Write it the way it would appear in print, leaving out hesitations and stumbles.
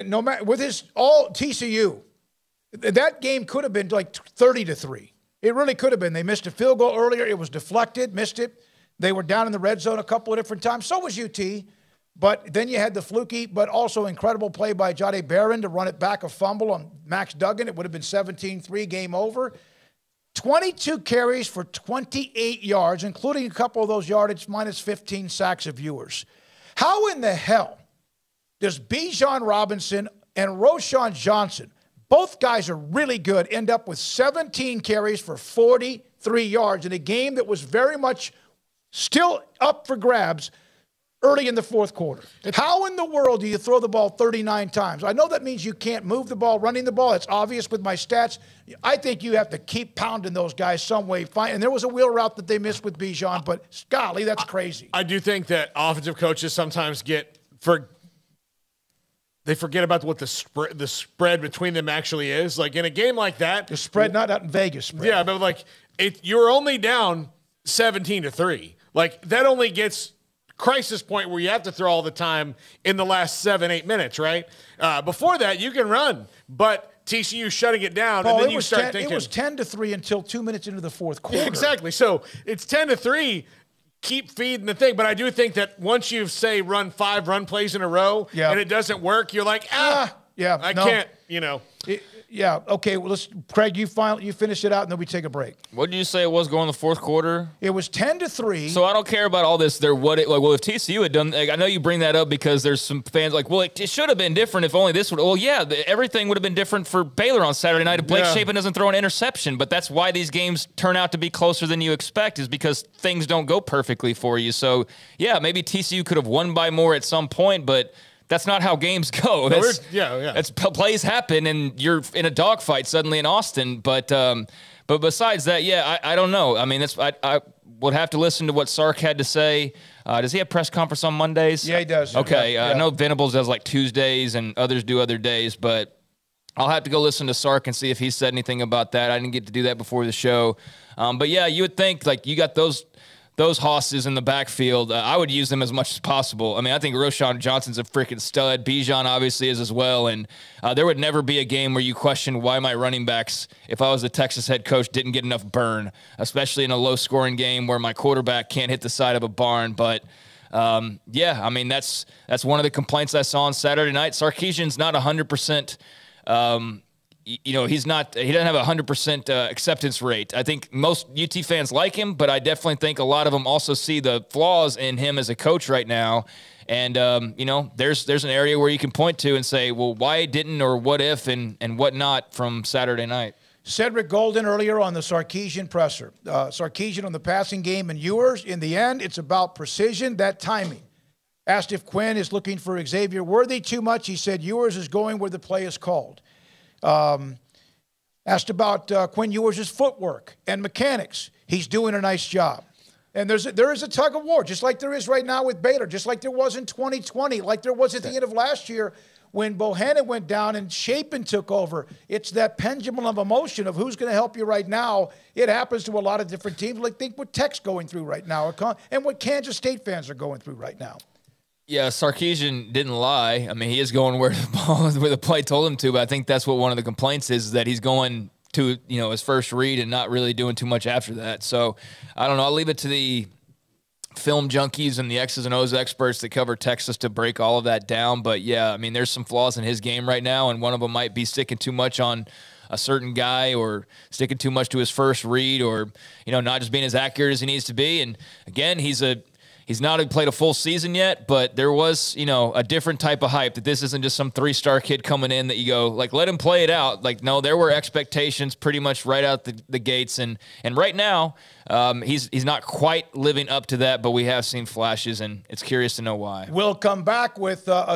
No matter with his all TCU, that game could have been like 30-3. It really could have been. They missed a field goal earlier. It was deflected, missed it. They were down in the red zone a couple of different times. So was UT. But then you had the fluky, but also incredible play by Jahdae Barron to run it back, a fumble on Max Duggan. It would have been 17-3, game over. 22 carries for 28 yards, including a couple of those yardage, minus 15 sacks of Ewers. How in the hell does Bijan Robinson and Roschon Johnson, both guys are really good, end up with 17 carries for 43 yards in a game that was very much still up for grabs early in the fourth quarter? How in the world do you throw the ball 39 times? I know that means you can't move the ball, running the ball. It's obvious with my stats. I think you have to keep pounding those guys some way. And there was a wheel route that they missed with Bijan, but golly, that's crazy. I do think that offensive coaches sometimes they forget about what the spread between them actually is. Like in a game like that, the spread, not out in Vegas spread. Yeah, but like you're only down 17-3. Like that only gets crisis point where you have to throw all the time in the last 7-8 minutes, right? Before that, you can run, but TCU shutting it down, Paul, and then you start thinking. It was 10-3 until 2 minutes into the fourth quarter. Yeah, exactly. So it's 10-3. Keep feeding the thing, but I do think that once you say run 5 run plays in a row and it doesn't work, you're like, I can't, Yeah. Okay. Well, Craig, you finish it out, and then we take a break. What did you say it was going in the fourth quarter? It was 10-3. So I don't care about all this. If TCU had done, I know you bring that up because there's some fans like, well, it should have been different if only this would. Well, yeah, everything would have been different for Baylor on Saturday night if Blake Shapen doesn't throw an interception. But that's why these games turn out to be closer than you expect, is because things don't go perfectly for you. So yeah, maybe TCU could have won by more at some point, but that's not how games go. That's plays happen, and you're in a dogfight suddenly in Austin. But besides that, I don't know. I mean, I would have to listen to what Sark had to say. Does he have press conference on Mondays? Yeah, he does. Okay, yeah. I know Venables does like Tuesdays, and others do other days. But I'll have to go listen to Sark and see if he said anything about that. I didn't get to do that before the show. But yeah, you would think like you got those hosses in the backfield, I would use them as much as possible. I mean, I think Roschon Johnson's a freaking stud. Bijan obviously is as well. And there would never be a game where you question why my running backs, if I was the Texas head coach, didn't get enough burn, especially in a low-scoring game where my quarterback can't hit the side of a barn. But, I mean, that's one of the complaints I saw on Saturday night. Sarkisian's not 100%. He doesn't have a 100% acceptance rate. I think most UT fans like him, but I definitely think a lot of them also see the flaws in him as a coach right now. And, there's an area where you can point to and say, well, why didn't or what if and what not from Saturday night. Cedric Golden earlier on the Sarkisian presser. Sarkisian on the passing game and Ewers. In the end, it's about precision, that timing. Asked if Quinn is looking for Xavier Worthy too much. He said Ewers is going where the play is called. Asked about Quinn Ewers' footwork and mechanics. He's doing a nice job. And there is a tug of war, just like there is right now with Baylor, just like there was in 2020, like there was at the end of last year when Bohannon went down and Shapen took over. It's that pendulum of emotion of who's going to help you right now. It happens to a lot of different teams. Like think what Tech's going through right now and what Kansas State fans are going through right now. Yeah, Sarkisian didn't lie. I mean, he is going where the play told him to, but I think that's what one of the complaints is that he's going to, his first read and not really doing too much after that. So, I don't know. I'll leave it to the film junkies and the X's and O's experts that cover Texas to break all of that down. But, yeah, I mean, there's some flaws in his game right now, and one of them might be sticking too much on a certain guy or sticking too much to his first read or, not just being as accurate as he needs to be. And, again, he's not played a full season yet, but there was, a different type of hype that this isn't just some 3-star kid coming in that you go, like, let him play it out. Like, no, there were expectations pretty much right out the gates. And right now, he's not quite living up to that, but we have seen flashes, and it's curious to know why. We'll come back with a